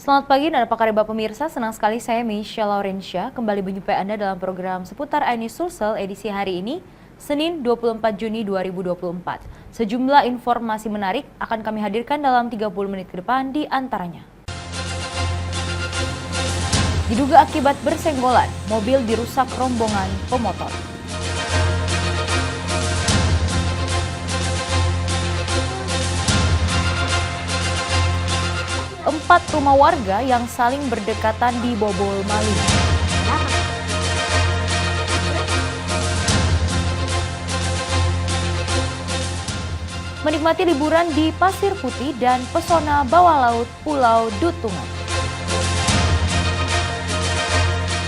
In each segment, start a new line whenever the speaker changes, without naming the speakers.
Selamat pagi dan apa kabar pemirsa, senang sekali saya Misha Laurencia kembali menjumpai Anda dalam program seputar iNews Sulsel edisi hari ini, Senin 24 Juni 2024. Sejumlah informasi menarik akan kami hadirkan dalam 30 menit ke depan di antaranya. Diduga akibat bersenggolan, mobil dirusak rombongan pemotor. Empat rumah warga yang saling berdekatan dibobol maling. Menikmati liburan di Pasir Putih dan pesona bawah laut Pulau Dutungan.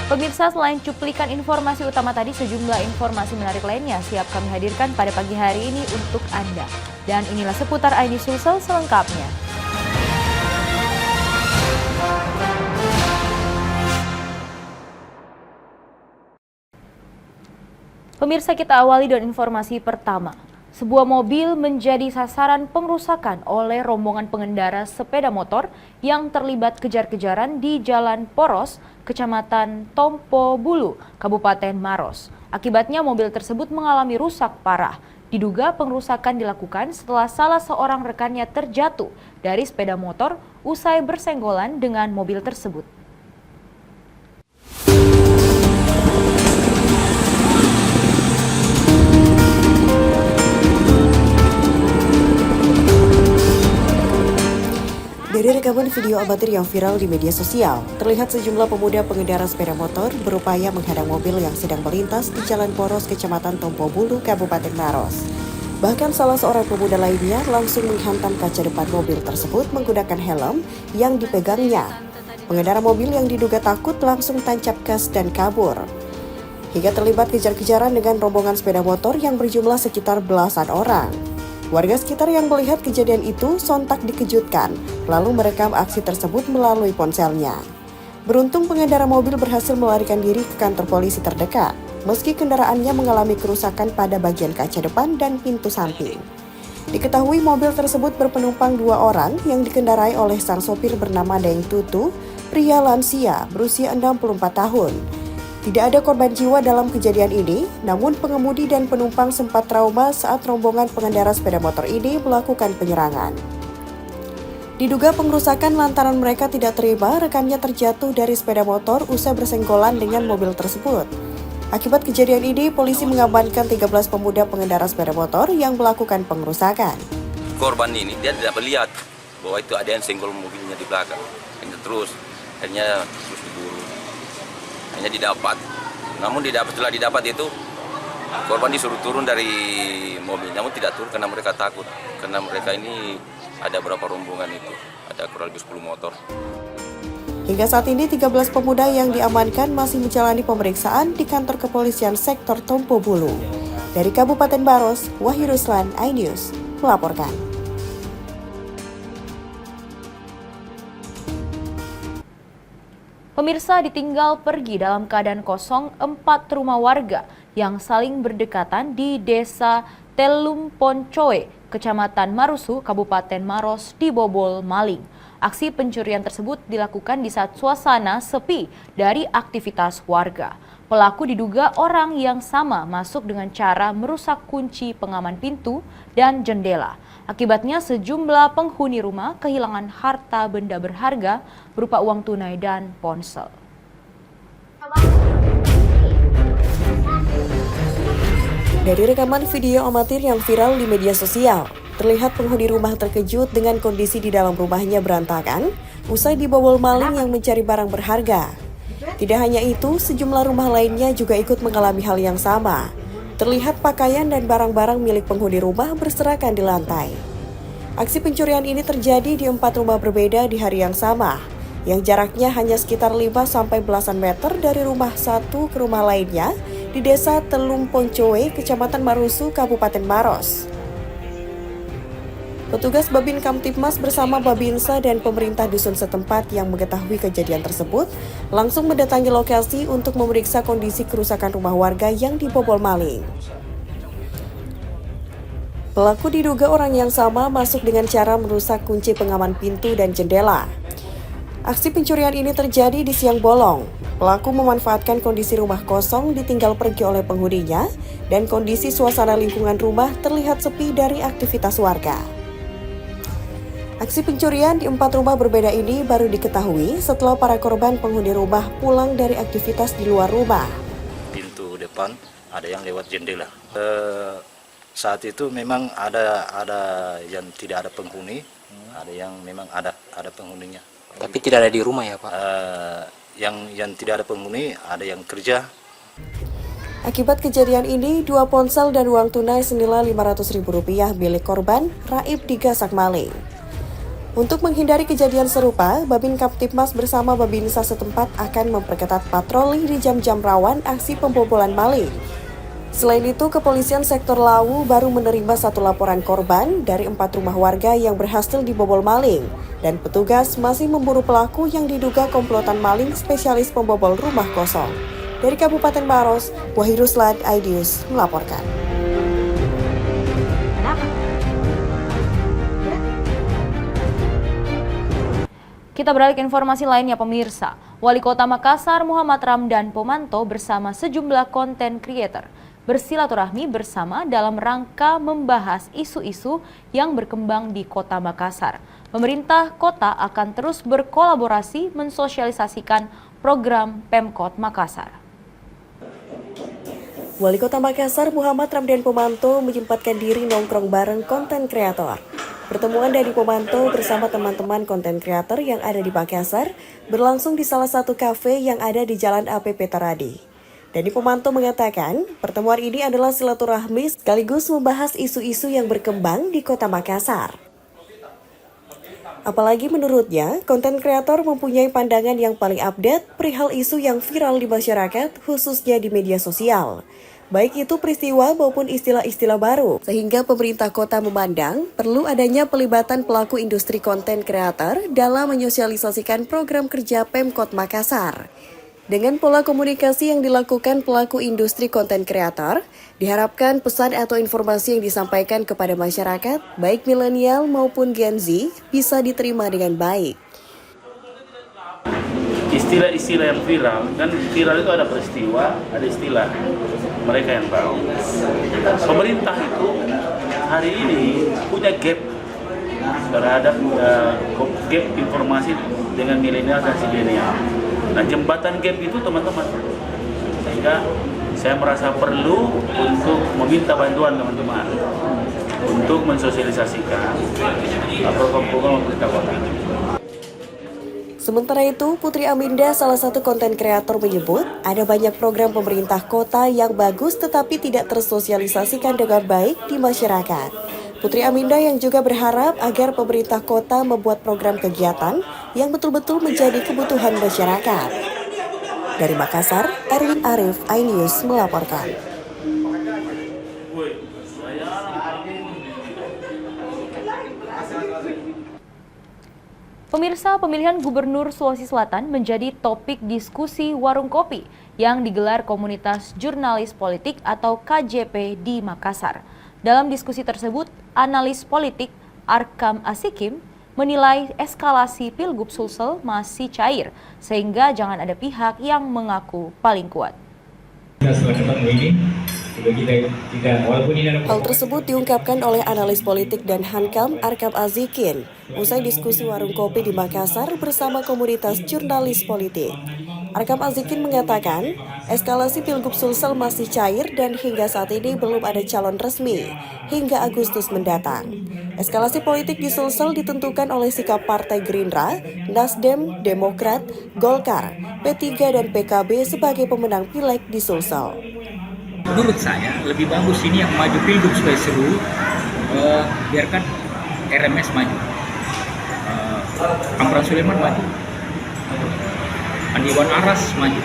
Pemirsa, selain cuplikan informasi utama tadi, sejumlah informasi menarik lainnya siap kami hadirkan pada pagi hari ini untuk Anda. Dan inilah seputar iNews Sulsel selengkapnya. Pemirsa, kita awali dengan informasi pertama. Sebuah mobil menjadi sasaran pengrusakan oleh rombongan pengendara sepeda motor yang terlibat kejar-kejaran di Jalan Poros, Kecamatan Tompo Bulu, Kabupaten Maros. Akibatnya mobil tersebut mengalami rusak parah. Diduga pengrusakan dilakukan setelah salah seorang rekannya terjatuh dari sepeda motor usai bersenggolan dengan mobil tersebut.
Dari rekaman video amatir yang viral di media sosial, terlihat sejumlah pemuda pengendara sepeda motor berupaya menghadang mobil yang sedang melintas di Jalan Poros, Kecamatan Tompo Bulu, Kabupaten Maros. Bahkan salah seorang pemuda lainnya langsung menghantam kaca depan mobil tersebut menggunakan helm yang dipegangnya. Pengendara mobil yang diduga takut langsung tancap gas dan kabur. Hingga terlibat kejar-kejaran dengan rombongan sepeda motor yang berjumlah sekitar belasan orang. Warga sekitar yang melihat kejadian itu sontak dikejutkan, lalu merekam aksi tersebut melalui ponselnya. Beruntung pengendara mobil berhasil melarikan diri ke kantor polisi terdekat, meski kendaraannya mengalami kerusakan pada bagian kaca depan dan pintu samping. Diketahui mobil tersebut berpenumpang 2 orang yang dikendarai oleh sang sopir bernama Deng Tutu, pria lansia berusia 64 tahun. Tidak ada korban jiwa dalam kejadian ini, namun pengemudi dan penumpang sempat trauma saat rombongan pengendara sepeda motor ini melakukan penyerangan. Diduga pengrusakan lantaran mereka tidak terima rekannya terjatuh dari sepeda motor usai bersenggolan dengan mobil tersebut. Akibat kejadian ini, polisi mengamankan 13 pemuda pengendara sepeda motor yang melakukan pengrusakan.
Korban ini dia tidak melihat bahwa itu ada yang senggol mobilnya di belakang. Akhirnya terus diburu. Hanya didapat. Namun setelah didapat itu korban disuruh turun dari mobil. Namun tidak turun karena mereka takut. Karena mereka ini ada berapa rombongan itu. Ada kurang lebih 10 motor.
Hingga saat ini 13 pemuda yang diamankan masih menjalani pemeriksaan di kantor kepolisian sektor Tompo Bulu. Dari Kabupaten Maros, Wahyu Ruslan, iNews melaporkan.
Pemirsa, ditinggal pergi dalam keadaan kosong 4 rumah warga yang saling berdekatan di Desa Telumponcoe, Kecamatan Marusu, Kabupaten Maros dibobol maling. Aksi pencurian tersebut dilakukan di saat suasana sepi dari aktivitas warga. Pelaku diduga orang yang sama masuk dengan cara merusak kunci pengaman pintu dan jendela. Akibatnya sejumlah penghuni rumah kehilangan harta benda berharga berupa uang tunai dan ponsel.
Dari rekaman video amatir yang viral di media sosial, terlihat penghuni rumah terkejut dengan kondisi di dalam rumahnya berantakan usai dibobol maling yang mencari barang berharga. Tidak hanya itu, sejumlah rumah lainnya juga ikut mengalami hal yang sama. Terlihat pakaian dan barang-barang milik penghuni rumah berserakan di lantai. Aksi pencurian ini terjadi di 4 rumah berbeda di hari yang sama, yang jaraknya hanya sekitar 5 sampai belasan meter dari rumah satu ke rumah lainnya di Desa Telumponcoe, Kecamatan Marusu, Kabupaten Maros. Petugas Babin Kamtipmas bersama Babinsa dan pemerintah dusun setempat yang mengetahui kejadian tersebut langsung mendatangi lokasi untuk memeriksa kondisi kerusakan rumah warga yang dibobol maling. Pelaku diduga orang yang sama masuk dengan cara merusak kunci pengaman pintu dan jendela. Aksi pencurian ini terjadi di siang bolong. Pelaku memanfaatkan kondisi rumah kosong ditinggal pergi oleh penghuninya dan kondisi suasana lingkungan rumah terlihat sepi dari aktivitas warga. Aksi pencurian di 4 rumah berbeda ini baru diketahui setelah para korban penghuni rumah pulang dari aktivitas di luar rumah.
Pintu depan ada yang lewat jendela. Saat itu memang ada yang tidak ada penghuni, ada yang memang ada penghuninya.
Tapi tidak ada di rumah ya Pak?
Yang tidak ada penghuni, ada yang kerja.
Akibat kejadian ini, 2 ponsel dan uang tunai senilai Rp500.000 milik korban raib digasak maling. Untuk menghindari kejadian serupa, Babin Kamtibmas bersama Babinsa setempat akan memperketat patroli di jam-jam rawan aksi pembobolan maling. Selain itu, Kepolisian Sektor Lawu baru menerima 1 laporan korban dari 4 rumah warga yang berhasil dibobol maling. Dan petugas masih memburu pelaku yang diduga komplotan maling spesialis pembobol rumah kosong. Dari Kabupaten Maros, Wahid Ruslan, iNews melaporkan.
Kita beralih ke informasi lainnya pemirsa. Wali Kota Makassar Muhammad Ramdan Pomanto bersama sejumlah konten creator bersilaturahmi bersama dalam rangka membahas isu-isu yang berkembang di Kota Makassar. Pemerintah kota akan terus berkolaborasi mensosialisasikan program Pemkot Makassar.
Wali Kota Makassar Muhammad Ramdan Pomanto menyempatkan diri nongkrong bareng konten kreator. Pertemuan Dani Pomanto bersama teman-teman konten kreator yang ada di Makassar berlangsung di salah satu kafe yang ada di Jalan APP Taradi. Dani Pomanto mengatakan, pertemuan ini adalah silaturahmi sekaligus membahas isu-isu yang berkembang di Kota Makassar. Apalagi menurutnya, konten kreator mempunyai pandangan yang paling update perihal isu yang viral di masyarakat, khususnya di media sosial. Baik itu peristiwa maupun istilah-istilah baru, sehingga pemerintah kota memandang perlu adanya pelibatan pelaku industri konten kreator dalam menyosialisasikan program kerja Pemkot Makassar. Dengan pola komunikasi yang dilakukan pelaku industri konten kreator, diharapkan pesan atau informasi yang disampaikan kepada masyarakat, baik milenial maupun Gen Z, bisa diterima dengan baik.
Istilah-istilah yang viral, kan viral itu ada peristiwa, ada istilah, mereka yang tahu. Pemerintah itu hari ini punya gap terhadap gap informasi dengan milenial dan zilenial. Nah, jembatan gap itu teman-teman, sehingga saya merasa perlu untuk meminta bantuan teman-teman untuk mensosialisasikan program-program pemerintah kota.
Sementara itu, Putri Aminda, salah satu konten kreator menyebut ada banyak program pemerintah kota yang bagus tetapi tidak tersosialisasikan dengan baik di masyarakat. Putri Aminda yang juga berharap agar pemerintah kota membuat program kegiatan yang betul-betul menjadi kebutuhan masyarakat. Dari Makassar, Erwin Arif, iNews melaporkan.
Pemirsa, pemilihan Gubernur Sulawesi Selatan menjadi topik diskusi warung kopi yang digelar komunitas jurnalis politik atau KJP di Makassar. Dalam diskusi tersebut, analis politik Arkam Asikim menilai eskalasi Pilgub Sulsel masih cair, sehingga jangan ada pihak yang mengaku paling kuat.
Hal tersebut diungkapkan oleh analis politik dan Hankam Arkam Azikin usai diskusi warung kopi di Makassar bersama komunitas jurnalis politik. Arkam Azikin mengatakan, eskalasi Pilgub Sulsel masih cair dan hingga saat ini belum ada calon resmi hingga Agustus mendatang. Eskalasi politik di Sulsel ditentukan oleh sikap Partai Gerindra, Nasdem, Demokrat, Golkar, P3 dan PKB sebagai pemenang pileg di Sulsel.
Menurut saya lebih bagus ini yang maju Pilgub supaya seru, biarkan RMS maju, Amran Sulaiman maju, Andiwan Aras maju.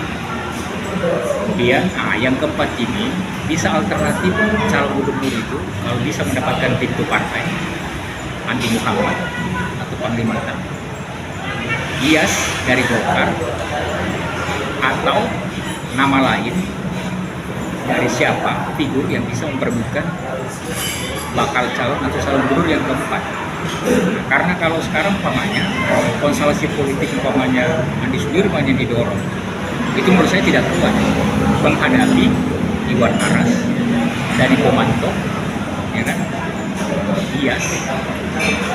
Kemudian yang keempat ini bisa alternatif calon gubernur itu kalau bisa mendapatkan pintu partai Andi Muhammad atau Panglima TAN, Iyas dari Golkar, atau nama lain dari siapa figur yang bisa memperebutkan bakal calon atau calon gubernur yang keempat. Nah, karena kalau sekarang umpamanya konstelasi politik umpamanya Andi Sudirman yang didorong, itu menurut saya tidak kuat menghadapi Iwan Aras dari Pomanto, ya kan, Dias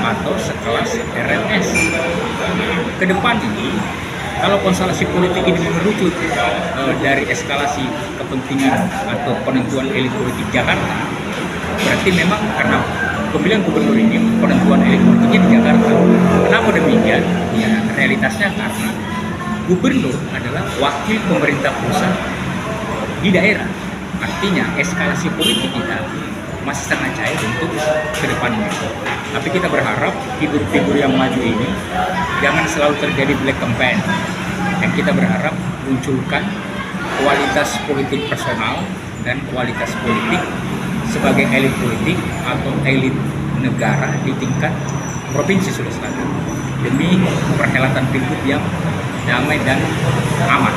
atau sekelas RMS. Ke depan ini, kalau konstelasi politik ini mengerucut dari eskalasi kepentingan atau penentuan elit politik Jakarta, berarti memang karena pemilihan gubernur ini penentuan elit politiknya di Jakarta. Kenapa demikian? Ya realitasnya karena gubernur adalah wakil pemerintah pusat di daerah. Artinya eskalasi politik kita masih sangat cair untuk ke depannya. Tapi kita berharap figur-figur yang maju ini jangan selalu terjadi black campaign. Dan kita berharap munculkan kualitas politik personal dan kualitas politik sebagai elit politik atau elit negara di tingkat provinsi Sulawesi Selatan demi perhelatan pilgub yang damai dan aman.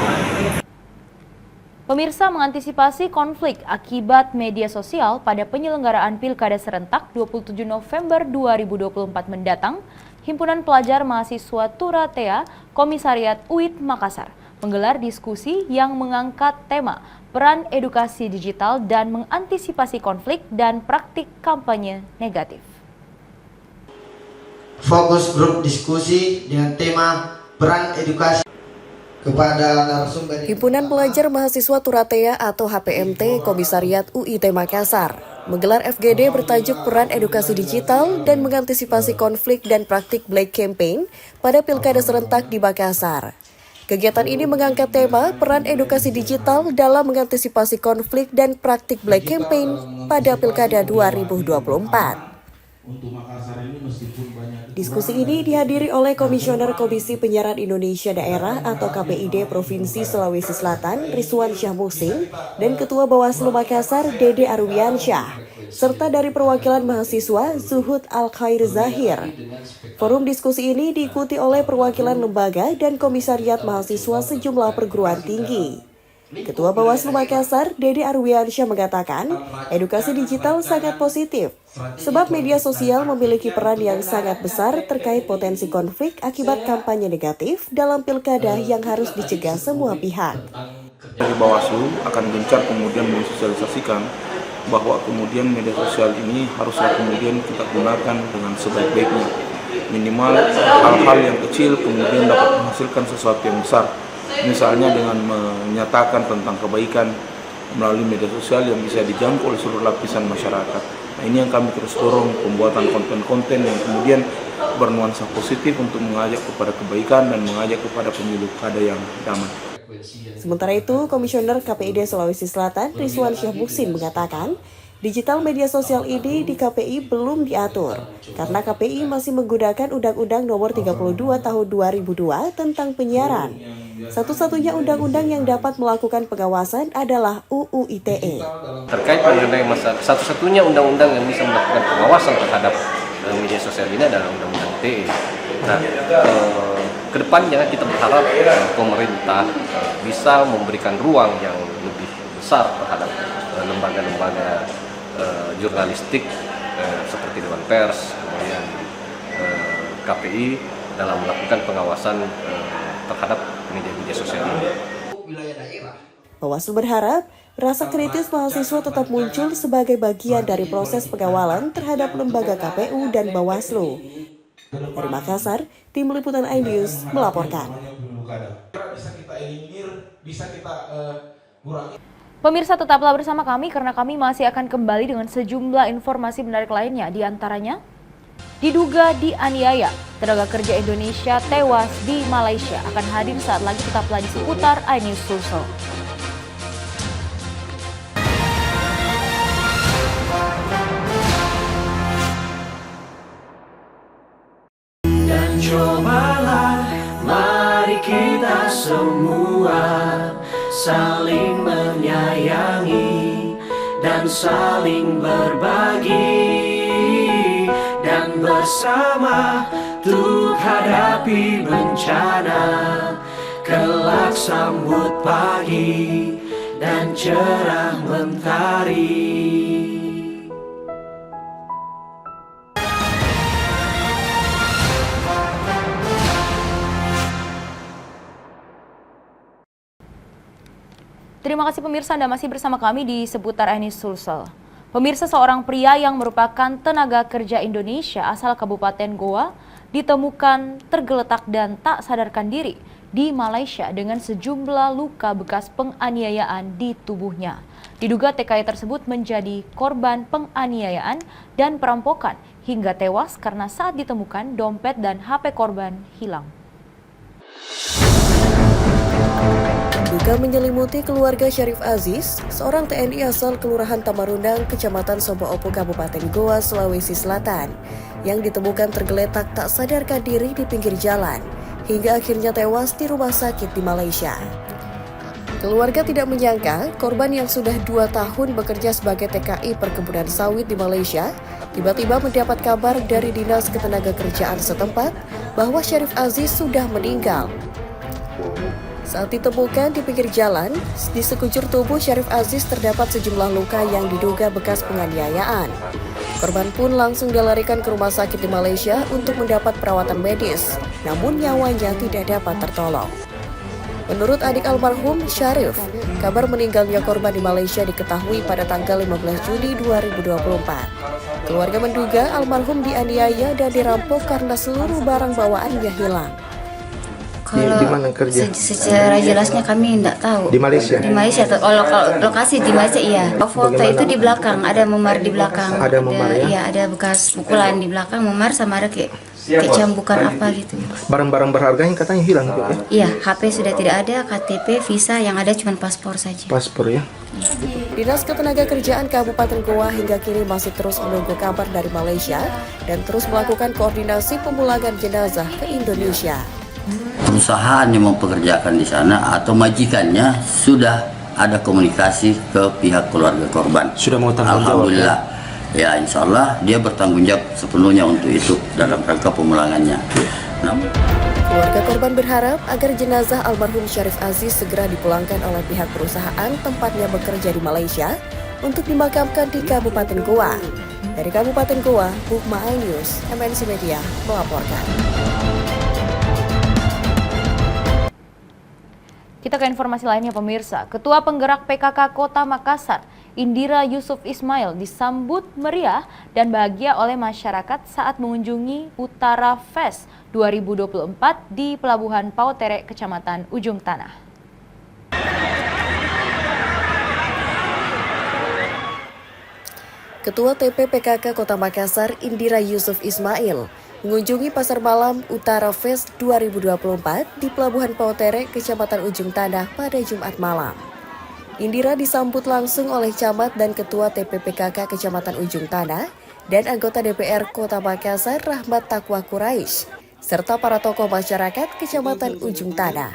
Pemirsa, mengantisipasi konflik akibat media sosial pada penyelenggaraan Pilkada serentak 27 November 2024 mendatang, Himpunan Pelajar Mahasiswa Turatea Komisariat UIT Makassar menggelar diskusi yang mengangkat tema peran edukasi digital dan mengantisipasi konflik dan praktik kampanye negatif.
Fokus grup diskusi dengan tema peran edukasi kepada narasumber.
Himpunan Pelajar Mahasiswa Turatea atau HPMT Komisariat UIT Makassar menggelar FGD bertajuk Peran Edukasi Digital dan Mengantisipasi Konflik dan Praktik Black Campaign pada Pilkada serentak di Makassar. Kegiatan ini mengangkat tema peran edukasi digital dalam mengantisipasi konflik dan praktik Black Campaign pada Pilkada 2024. Diskusi ini dihadiri oleh Komisioner Komisi Penyiaran Indonesia Daerah atau KPID Provinsi Sulawesi Selatan, Rizwan Syah Muhsin, dan Ketua Bawaslu Makassar, Dede Arwiansyah, serta dari perwakilan mahasiswa, Zuhud Al-Khair Zahir. Forum diskusi ini diikuti oleh perwakilan lembaga dan komisariat mahasiswa sejumlah perguruan tinggi. Ketua Bawaslu Makassar, Dede Arwiansyah mengatakan, edukasi digital sangat positif, sebab media sosial memiliki peran yang sangat besar terkait potensi konflik akibat kampanye negatif dalam pilkada yang harus dicegah semua pihak.
Dari Bawaslu akan gencar kemudian mensosialisasikan bahwa kemudian media sosial ini haruslah kemudian kita gunakan dengan sebaik-baiknya. Minimal hal-hal yang kecil kemudian dapat menghasilkan sesuatu yang besar. Misalnya dengan menyatakan tentang kebaikan melalui media sosial yang bisa dijangkau oleh seluruh lapisan masyarakat. Nah, ini yang kami terus dorong, pembuatan konten-konten yang kemudian bernuansa positif untuk mengajak kepada kebaikan dan mengajak kepada pemilu kada yang damai.
Sementara itu, Komisioner KPID Sulawesi Selatan, Rizwan Syah Muhsin mengatakan, digital media sosial ini di KPI belum diatur, karena KPI masih menggunakan Undang-Undang Nomor 32 Tahun 2002 tentang penyiaran. Satu-satunya undang-undang yang dapat melakukan pengawasan adalah UU ITE.
Terkait mengenai masalah, satu-satunya undang-undang yang bisa melakukan pengawasan terhadap media sosial ini adalah Undang-Undang ITE. Nah, kedepannya kita berharap pemerintah bisa memberikan ruang yang lebih besar terhadap lembaga-lembaga jurnalistik seperti Dewan Pers, kemudian KPI dalam melakukan pengawasan terhadap media-media sosial ini.
Bawaslu berharap rasa kritis mahasiswa tetap muncul sebagai bagian dari proses pengawalan terhadap lembaga KPU dan Bawaslu. Dari Makassar, Tim Liputan iNews melaporkan.
Pemirsa, tetaplah bersama kami karena kami masih akan kembali dengan sejumlah informasi menarik lainnya. Di antaranya, diduga dianiaya, tenaga kerja Indonesia tewas di Malaysia. Akan hadir saat lagi, tetaplah di seputar iNews Sulsel.
Dan cobalah, mari kita semua saling menyayangi dan saling berbagi, dan bersama untuk hadapi bencana, kelak sambut pagi dan cerah mentari.
Terima kasih pemirsa, Anda masih bersama kami di seputar Anies Sulsel. Pemirsa, seorang pria yang merupakan tenaga kerja Indonesia asal Kabupaten Goa ditemukan tergeletak dan tak sadarkan diri di Malaysia dengan sejumlah luka bekas penganiayaan di tubuhnya. Diduga TKI tersebut menjadi korban penganiayaan dan perampokan hingga tewas karena saat ditemukan dompet dan HP korban hilang.
Duka menyelimuti keluarga Syarif Aziz, seorang TNI asal Kelurahan Tamarundang, Kecamatan Sobo Opo, Kabupaten Goa, Sulawesi Selatan, yang ditemukan tergeletak tak sadarkan diri di pinggir jalan, hingga akhirnya tewas di rumah sakit di Malaysia. Keluarga tidak menyangka korban yang sudah 2 tahun bekerja sebagai TKI perkebunan sawit di Malaysia, tiba-tiba mendapat kabar dari Dinas Ketenagakerjaan setempat bahwa Syarif Aziz sudah meninggal. Saat ditemukan di pinggir jalan, di sekujur tubuh Syarif Aziz terdapat sejumlah luka yang diduga bekas penganiayaan. Korban pun langsung dilarikan ke rumah sakit di Malaysia untuk mendapat perawatan medis, namun nyawanya tidak dapat tertolong. Menurut adik almarhum Syarif, kabar meninggalnya korban di Malaysia diketahui pada tanggal 15 Juni 2024. Keluarga menduga almarhum dianiaya dan dirampok karena seluruh barang bawaannya hilang.
Kalau
di mana kerja?
Secara jelasnya kami tidak tahu.
Di Malaysia?
Di Malaysia. Kalau lokasi di Malaysia iya. Foto itu di belakang, ada memar di belakang.
Ada memar ya?
Iya, ada bekas pukulan di belakang, memar sama ada kayak cambukan apa gitu.
Barang-barang berharga yang katanya hilang gitu ya?
Iya, HP sudah tidak ada, KTP, visa, yang ada cuma paspor saja.
Paspor ya?
Dinas Ketenagakerjaan Kabupaten Goa hingga kini masih terus menunggu kabar dari Malaysia dan terus melakukan koordinasi pemulangan jenazah ke Indonesia.
Perusahaan yang mempekerjakan di sana atau majikannya sudah ada komunikasi ke pihak keluarga korban.
Sudah mau tanggung jawab?
Alhamdulillah. Ya, insya Allah dia bertanggung jawab sepenuhnya untuk itu dalam rangka pemulangannya.
Keluarga korban berharap agar jenazah almarhum Syarif Aziz segera dipulangkan oleh pihak perusahaan tempatnya bekerja di Malaysia untuk dimakamkan di Kabupaten Goa. Dari Kabupaten Goa, Bukma News, MNC Media melaporkan.
Kita ke informasi lainnya pemirsa. Ketua Penggerak PKK Kota Makassar, Indira Yusuf Ismail disambut meriah dan bahagia oleh masyarakat saat mengunjungi Utara Fest 2024 di Pelabuhan Pautere, Kecamatan Ujung Tanah.
Ketua TP PKK Kota Makassar, Indira Yusuf Ismail, mengunjungi Pasar Malam Utara Fest 2024 di Pelabuhan Pautere, Kecamatan Ujung Tanah pada Jumat malam. Indira disambut langsung oleh Camat dan Ketua TP PKK Kecamatan Ujung Tanah dan anggota DPR Kota Makassar Rahmat Taqwa Quraisy, serta para tokoh masyarakat Kecamatan Ujung Tanah.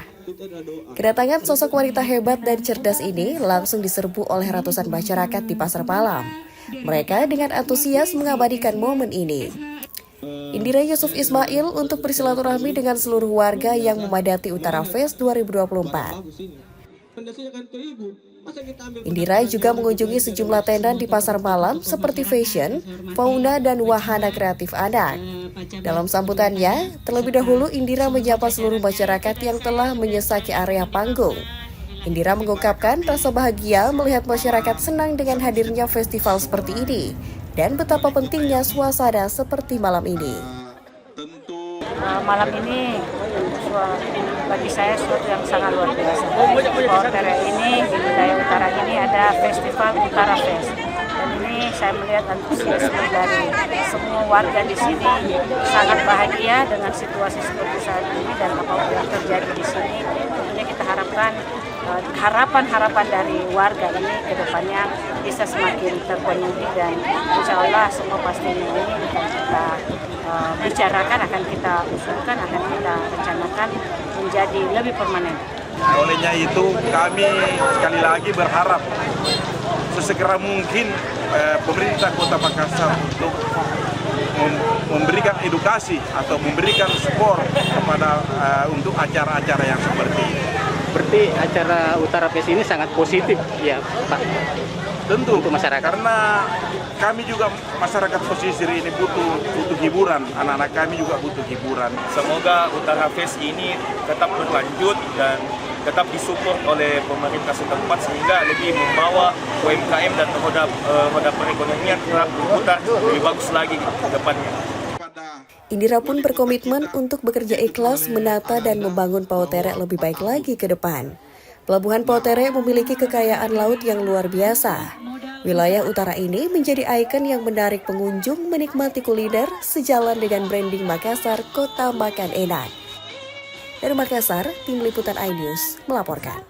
Kedatangan sosok wanita hebat dan cerdas ini langsung diserbu oleh ratusan masyarakat di Pasar Malam. Mereka dengan antusias mengabadikan momen ini. Indira Yusuf Ismail untuk bersilaturahmi dengan seluruh warga yang memadati Utara Fest 2024. Indira juga mengunjungi sejumlah tenan di pasar malam seperti fashion, fauna, dan wahana kreatif anak. Dalam sambutannya, terlebih dahulu Indira menyapa seluruh masyarakat yang telah menyesaki area panggung. Indira mengungkapkan rasa bahagia melihat masyarakat senang dengan hadirnya festival seperti ini dan betapa pentingnya suasana seperti malam ini.
Malam ini bagi saya sesuatu yang sangat luar biasa. Pautere ini di wilayah utara ini ada festival Utara Fest. Dan ini saya melihat antusiasme dari semua warga di sini sangat bahagia dengan situasi seperti saat ini dan apapun yang terjadi di sini. Tentunya kita harapkan harapan-harapan dari warga ini ke depannya bisa semakin terpenuhi dan insya Allah semua pastinya ini akan kita bicarakan, akan kita usulkan, akan kita rencanakan menjadi lebih permanen.
Olehnya itu kami sekali lagi berharap sesegera mungkin pemerintah Kota Makassar untuk memberikan edukasi atau memberikan support kepada untuk acara-acara yang seperti ini.
Berarti acara Utara Fest ini sangat positif ya Pak?
Tentu,
untuk masyarakat.
Karena kami juga masyarakat pesisir ini butuh hiburan, anak-anak kami juga butuh hiburan.
Semoga Utara Fest ini tetap berlanjut dan tetap disupport oleh pemerintah setempat sehingga lebih membawa UMKM dan roda perekonomian berputar lebih bagus lagi ke depannya.
Indira pun berkomitmen untuk bekerja ikhlas, menata dan membangun Pautere lebih baik lagi ke depan. Pelabuhan Pautere memiliki kekayaan laut yang luar biasa. Wilayah utara ini menjadi ikon yang menarik pengunjung menikmati kuliner sejalan dengan branding Makassar, kota makan enak. Dari Makassar, Tim Liputan iNews melaporkan.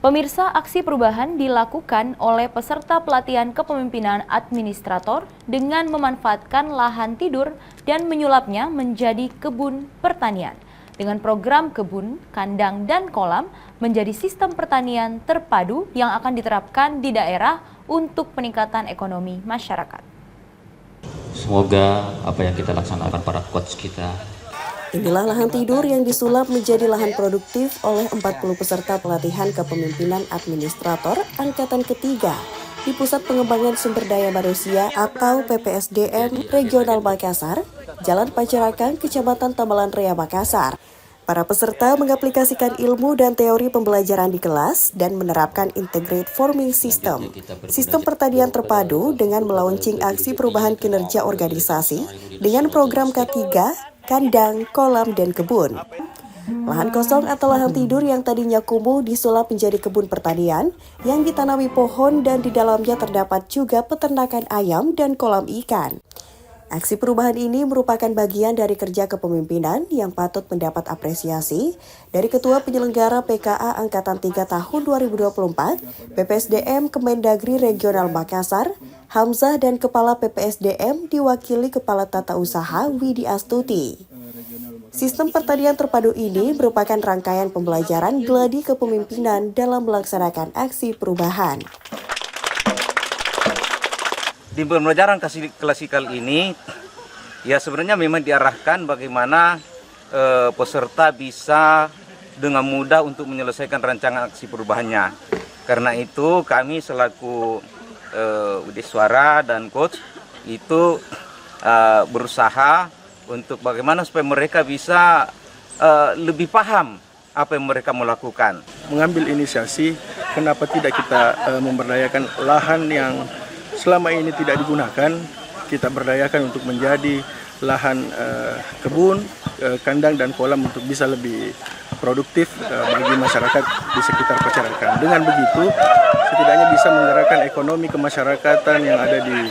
Pemirsa, aksi perubahan dilakukan oleh peserta pelatihan kepemimpinan administrator dengan memanfaatkan lahan tidur dan menyulapnya menjadi kebun pertanian. Dengan program kebun, kandang, dan kolam menjadi sistem pertanian terpadu yang akan diterapkan di daerah untuk peningkatan ekonomi masyarakat.
Semoga apa yang kita laksanakan para coach kita.
Inilah lahan tidur yang disulap menjadi lahan produktif oleh 40 peserta pelatihan kepemimpinan administrator angkatan ketiga di Pusat Pengembangan Sumber Daya Manusia atau PPSDM Regional Makassar, Jalan Pacarakan, Kecamatan Tamalan Rea, Makassar. Para peserta mengaplikasikan ilmu dan teori pembelajaran di kelas dan menerapkan Integrated Farming System, sistem pertanian terpadu dengan melaunching aksi perubahan kinerja organisasi dengan program K3, kandang, kolam, dan kebun. Lahan kosong atau lahan tidur yang tadinya kumuh disulap menjadi kebun pertanian yang ditanami pohon dan di dalamnya terdapat juga peternakan ayam dan kolam ikan. Aksi perubahan ini merupakan bagian dari kerja kepemimpinan yang patut mendapat apresiasi dari Ketua Penyelenggara PKA Angkatan 3 tahun 2024, PPSDM Kemendagri Regional Makassar, Hamzah, dan Kepala PPSDM diwakili Kepala Tata Usaha Widi Astuti. Sistem pertanian terpadu ini merupakan rangkaian pembelajaran gladi kepemimpinan dalam melaksanakan aksi perubahan.
Di pembelajaran klasikal ini, ya sebenarnya memang diarahkan bagaimana peserta bisa dengan mudah untuk menyelesaikan rancangan aksi perubahannya. Karena itu kami selaku Widiswara dan coach itu berusaha untuk bagaimana supaya mereka bisa lebih paham apa yang mereka mau lakukan.
Mengambil inisiasi, kenapa tidak kita memberdayakan lahan yang selama ini tidak digunakan, kita berdayakan untuk menjadi lahan kebun, kandang, dan kolam untuk bisa lebih produktif bagi masyarakat di sekitar Pacarakan. Dengan begitu, setidaknya bisa menggerakkan ekonomi kemasyarakatan yang ada di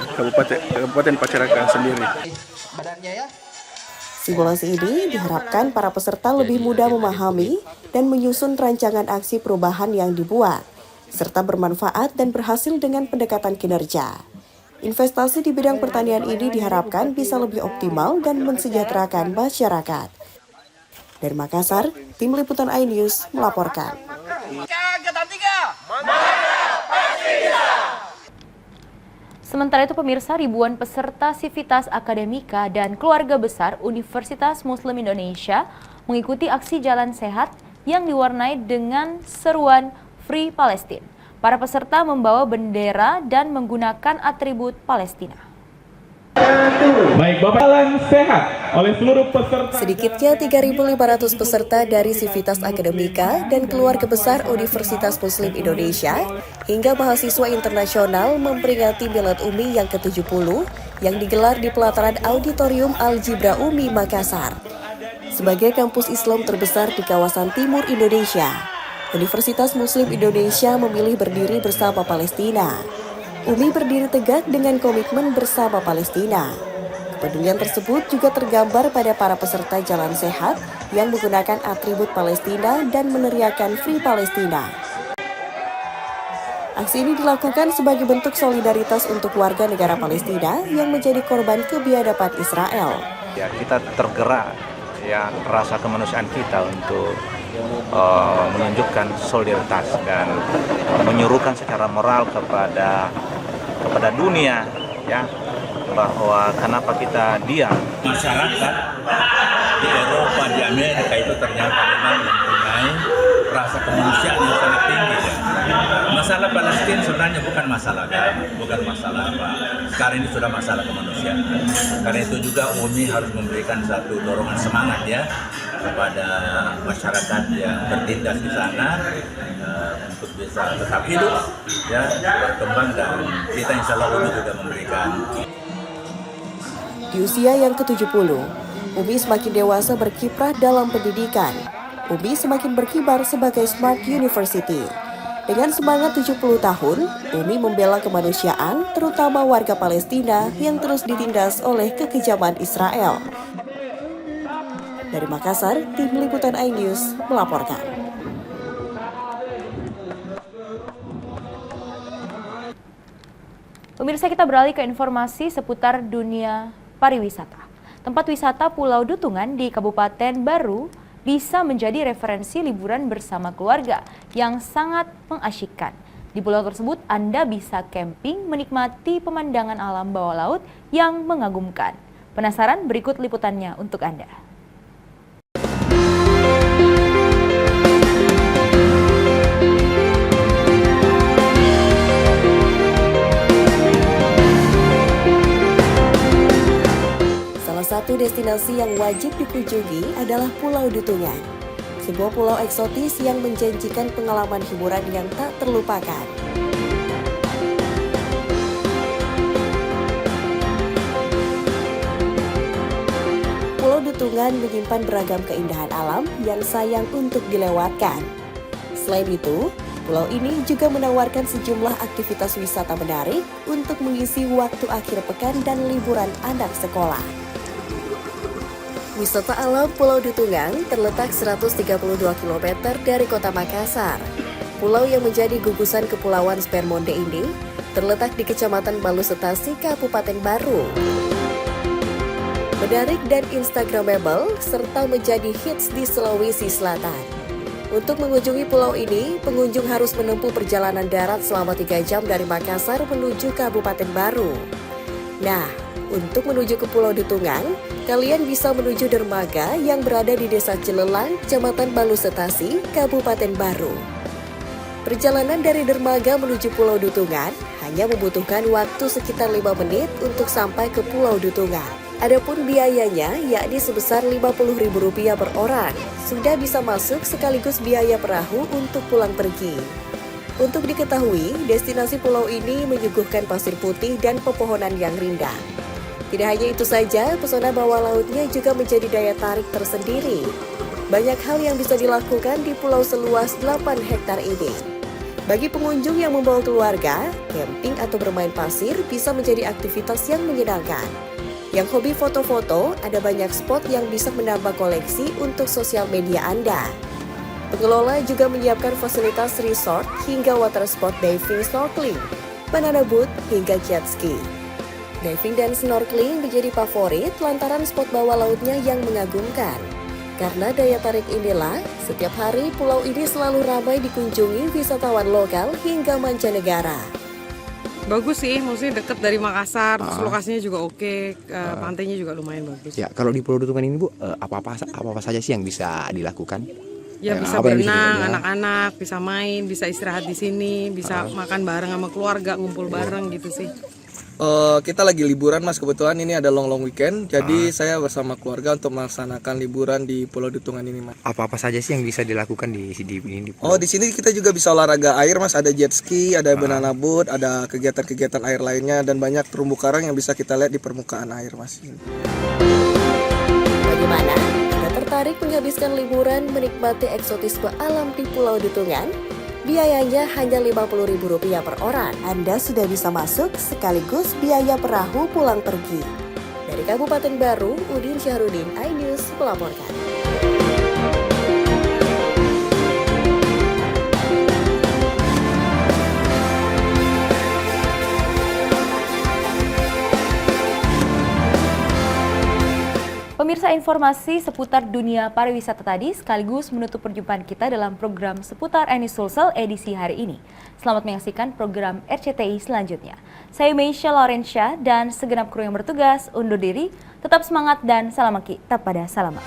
Kabupaten Pacarakan sendiri.
Simulasi ini diharapkan para peserta lebih mudah memahami dan menyusun rancangan aksi perubahan yang dibuat, serta bermanfaat dan berhasil dengan pendekatan kinerja. Investasi di bidang pertanian ini diharapkan bisa lebih optimal dan mensejahterakan masyarakat. Dari Makassar, Tim Liputan iNews melaporkan.
Sementara itu pemirsa, ribuan peserta Sivitas Akademika dan keluarga besar Universitas Muslim Indonesia mengikuti aksi Jalan Sehat yang diwarnai dengan seruan Free Palestine. Para peserta membawa bendera dan menggunakan atribut Palestina.
Baik, Bapak, Jalan Sehat oleh seluruh peserta.
Sedikitnya 3.500 peserta dari Sivitas Akademika dan keluarga besar Universitas Muslim Indonesia hingga mahasiswa internasional memperingati Milad Umi yang ke-70 yang digelar di pelataran Auditorium Al-Jibra Umi, Makassar. Sebagai kampus Islam terbesar di kawasan timur Indonesia, Universitas Muslim Indonesia memilih berdiri bersama Palestina. Umi berdiri tegak dengan komitmen bersama Palestina. Kepedulian tersebut juga tergambar pada para peserta Jalan Sehat yang menggunakan atribut Palestina dan meneriakan Free Palestina. Aksi ini dilakukan sebagai bentuk solidaritas untuk warga negara Palestina yang menjadi korban kebiadaban Israel.
Ya, kita tergerak ya rasa kemanusiaan kita untuk menunjukkan solidaritas dan menyuruhkan secara moral kepada dunia ya
bahwa kenapa kita diam.
Masyarakat di Eropa, di Amerika itu ternyata memang mempunyai rasa kemanusiaan yang sangat tinggi. Ya. Masalah Palestina sebenarnya bukan masalah agama, bukan masalah apa. Sekarang ini sudah masalah kemanusiaan. Karena itu juga UMI harus memberikan satu dorongan semangat ya kepada masyarakat yang bertindas di sana untuk bisa tetap hidup, ya, berkembang, dan kita insya Allah UMI juga memberikan.
Di usia yang ke-70, Umi semakin dewasa berkiprah dalam pendidikan. Umi semakin berkibar sebagai Smart University. Dengan semangat 70 tahun, Umi membela kemanusiaan, terutama warga Palestina yang terus ditindas oleh kekejaman Israel. Dari Makassar, Tim Liputan iNews melaporkan.
Pemirsa, kita beralih ke informasi seputar dunia pariwisata. Tempat wisata Pulau Dutungan di Kabupaten Baru bisa menjadi referensi liburan bersama keluarga yang sangat mengasyikkan. Di pulau tersebut Anda bisa camping menikmati pemandangan alam bawah laut yang mengagumkan. Penasaran? Berikut liputannya untuk Anda.
Satu destinasi yang wajib dikunjungi adalah Pulau Dutungan, sebuah pulau eksotis yang menjanjikan pengalaman hiburan yang tak terlupakan. Pulau Dutungan menyimpan beragam keindahan alam yang sayang untuk dilewatkan. Selain itu, pulau ini juga menawarkan sejumlah aktivitas wisata menarik untuk mengisi waktu akhir pekan dan liburan anak sekolah. Wisata alam Pulau Dutungan terletak 132 km dari kota Makassar. Pulau yang menjadi gugusan Kepulauan Spermonde ini terletak di Kecamatan Balusetasi, Kabupaten Baru. Menarik dan instagramable serta menjadi hits di Sulawesi Selatan. Untuk mengunjungi pulau ini, pengunjung harus menempuh perjalanan darat selama 3 jam dari Makassar menuju Kabupaten Baru. Nah, untuk menuju ke Pulau Dutungan, kalian bisa menuju dermaga yang berada di Desa Cilelang, Kecamatan Balusetasi, Kabupaten Baru. Perjalanan dari dermaga menuju Pulau Dutungan hanya membutuhkan waktu sekitar 5 menit untuk sampai ke Pulau Dutungan. Adapun biayanya yakni sebesar Rp50.000 per orang. Sudah bisa masuk sekaligus biaya perahu untuk pulang pergi. Untuk diketahui, destinasi pulau ini menyuguhkan pasir putih dan pepohonan yang rindang. Tidak hanya itu saja, pesona bawah lautnya juga menjadi daya tarik tersendiri. Banyak hal yang bisa dilakukan di pulau seluas 8 hektar ini. Bagi pengunjung yang membawa keluarga, camping atau bermain pasir bisa menjadi aktivitas yang menyenangkan. Yang hobi foto-foto, ada banyak spot yang bisa menambah koleksi untuk sosial media Anda. Pengelola juga menyiapkan fasilitas resort hingga water sport diving, snorkeling, banana boat hingga jet ski. Diving dan snorkeling menjadi favorit lantaran spot bawah lautnya yang mengagumkan. Karena daya tarik inilah, setiap hari pulau ini selalu ramai dikunjungi wisatawan lokal hingga mancanegara.
Bagus sih, maksudnya dekat dari Makassar, terus lokasinya juga oke, pantainya juga lumayan bagus.
Ya, kalau di Pulau Dutungan ini Bu, apa saja sih yang bisa dilakukan?
Ya bisa berenang, anak-anak bisa main, bisa istirahat di sini, bisa makan bareng sama keluarga, ngumpul bareng gitu sih.
Kita lagi liburan Mas, kebetulan ini ada long weekend, jadi saya bersama keluarga untuk melaksanakan liburan di Pulau Dutungan ini Mas.
Apa saja sih yang bisa dilakukan di Pulau?
Oh, di sini kita juga bisa olahraga air Mas, ada jet ski, ada banana boat, ada kegiatan-kegiatan air lainnya, dan banyak terumbu karang yang bisa kita lihat di permukaan air Mas.
Bagaimana? Anda tertarik menghabiskan liburan menikmati eksotisme alam di Pulau Dutungan? Biayanya hanya Rp50.000 per orang. Anda sudah bisa masuk sekaligus biaya perahu pulang pergi. Dari Kabupaten Baru, Udin Syahrudin, iNews melaporkan.
Pemirsa, informasi seputar dunia pariwisata tadi sekaligus menutup perjumpaan kita dalam program seputar Eni Sulsel edisi hari ini. Selamat menyaksikan program RCTI selanjutnya. Saya Meisha Laurencia dan segenap kru yang bertugas undur diri. Tetap semangat dan salam maki. Tetap pada salaman.